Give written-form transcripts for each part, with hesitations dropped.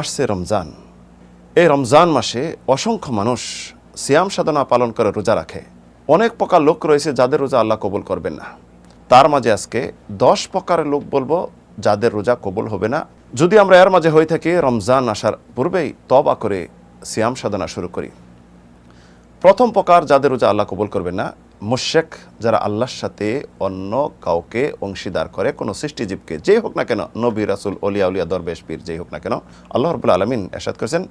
আসছে রমজান। এই রমজান মাসে অসংখ্য মানুষ সিয়াম সাধনা পালন করে রোজা রাখে। অনেক প্রকার লোক রয়েছে যাদের রোজা আল্লাহ কবুল করবেন না। তার মাঝে আজকে 10 প্রকারের লোক বলবো যাদের রোজা কবুল হবে না। যদি আমরা এর মাঝে হয়ে থাকি রমজান আসার পূর্বেই তওবা করে সিয়াম সাধনা শুরু করি। প্রথম প্রকার যাদের রোজা আল্লাহ কবুল করবেন না, মুশরিক, যারা আল্লাহর সাথে অন্য কাউকে অংশীদার করে, কোনো সৃষ্টিজীবকে, যেই হোক না কেন, নবী রাসূল ওলিয়া উলিয়া দরবেশ পীর, যেই হোক না কেন। আল্লাহ রাব্বুল আলামিন ইরশাদ করেছেন,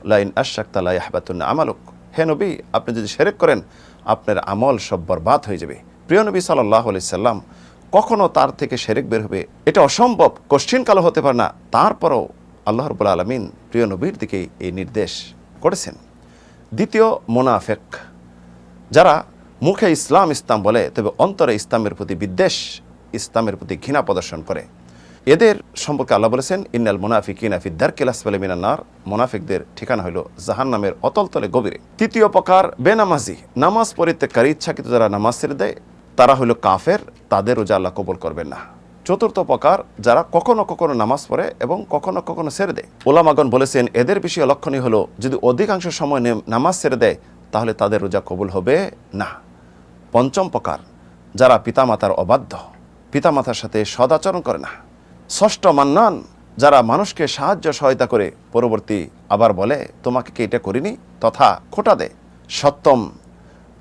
লা ইন আশরাকতা লা ইয়াহবাতুন্না আমালুক। হে নবী, আপনি যদি শিরক করেন আপনার আমল সব বরবাদ হয়ে যাবে। প্রিয় নবী সাল্লাল্লাহু আলাইহি সাল্লাম কখনো তার থেকে শিরক বের হবে এটা অসম্ভব, কঠিনকালও হতে পারে না। তারপরও আল্লাহ রাব্বুল আলামিন প্রিয় নবীর দিকে এই নির্দেশ করেছেন। দ্বিতীয়, মুনাফিক, যারা মুখে ইসলাম ইসলাম বলে তবে অন্তরে ইসলামের প্রতি বিদ্বেষ, ইসলামের প্রতি ঘৃণা প্রদর্শন করে। এদের সম্পর্কে আল্লাহ বলেছেন, ইন্নাল মুনাফিকিনা ফি দারকিল আসফালি মিনান নার। মুনাফিকদের ঠিকানা হলো জাহান্নামের অতলতলে গভীরে। তৃতীয় প্রকার, বেনামাজি, নামাজ পরিত্যাগকারী, ইচ্ছাকৃত যারা নামাজ ছেড়ে দেয় তারা হলো কাফের, তাদের রোজা আল্লাহ কবুল করবেন না। চতুর্থ প্রকার, যারা কখনো কখনো নামাজ পড়ে এবং কখনো কখনো ছেড়ে দেয়। ওলামাগণ বলেছেন এদের বিষয়ে লক্ষণীয় হলো যদি অধিকাংশ সময় নামাজ ছেড়ে দেয় তাহলে তাদের রোজা কবুল হবে না। পঞ্চম প্রকার, যারা পিতামাতার অবাধ্য, পিতামাতার সাথে সদাচরণ করে না। ষষ্ঠ, মান্নান, যারা মানুষকে সাহায্য সহায়তা করে পরবর্তী আবার বলে তোমাকে কি এটা করিনি তথা খোটা দেয়। সপ্তম,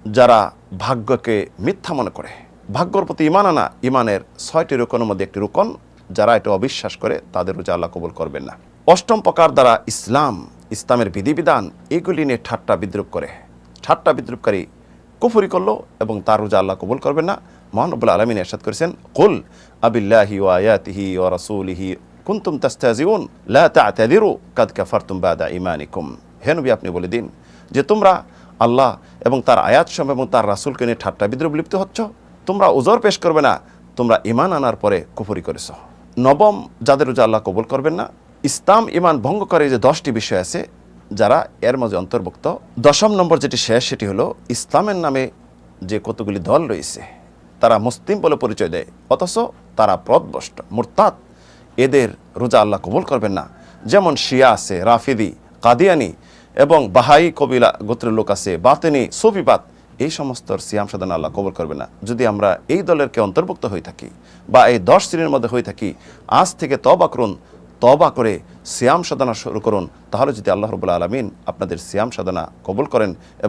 যারা ভাগ্যকে মিথ্যা মনে করে, ভাগ্যর প্রতি ঈমান আনা, ঈমানের 6টি রুকনের মধ্যে একটি রুকন, যারা এটা অবিশ্বাস করে তাদের রোজা আল্লাহ কবুল করবেন না। অষ্টম প্রকার, যারা ইসলামের বিধিবিধান এগুলি নিয়ে ঠাট্টা বিদ্রুপ করে, ঠাট্টা বিদ্রুপকারী কুফরি করলো এবং তার রোজা আল্লাহ কবুল করবেন না। মহান রব্বুল আলামিন ইরশাদ করেছেন, কুল আবিল্লাহি ওয়া আয়াতিহি ওয়া রাসূলিহি কুনতুম তাস্তাজিউন লা তা'তাযিরু কাদ কাফারতুম বাদা ঈমানিকুম। হে নবী, আপনি বলে দিন যে তোমরা আল্লাহ এবং তার আয়াতসমূহ এবং তার রাসূলকে নিয়ে ঠাট্টা বিদ্রুপ লিপ্ত হচ্ছ, তোমরা উযর পেশ করবে না, তোমরা ঈমান আনার পরে কুফরি করেছ। নবম, যাদের রোজা আল্লাহ কবুল করবেন না, ইসলাম ঈমান ভঙ্গ করে যে 10টি বিষয় আছে যারা এর মাঝে অন্তর্ভুক্ত। 10ম নম্বর যেটি শেষ, সেটি হলো ইসলামের নামে যে কতগুলি দল রয়েছে তারা মুসলিম বলে পরিচয় দেয় অথচ তারা পথভ্রষ্ট, মুরতাদ। এদের রোজা আল্লাহ কবুল করবেন না। যেমন শিয়া আছে, রাফিদি, কাদিয়ানি এবং বাহাই কবিলা গোত্রের লোক আছে, বাতেনি, সুফিবাদ, এই সমস্ত সিয়াম সাধনা আল্লাহ কবুল করবে না। যদি আমরা এই দলেরকে অন্তর্ভুক্ত হয়ে থাকি বা এই 10 শ্রেণীর মধ্যে হয়ে থাকি, আজ থেকে তওবা করুন, তওবা করে সিয়াম সাধনা শুরু করুন, তাহলে যদি আল্লাহ রাব্বুল আলামিন আপনাদের সিয়াম সাধনা কবুল করেন এবং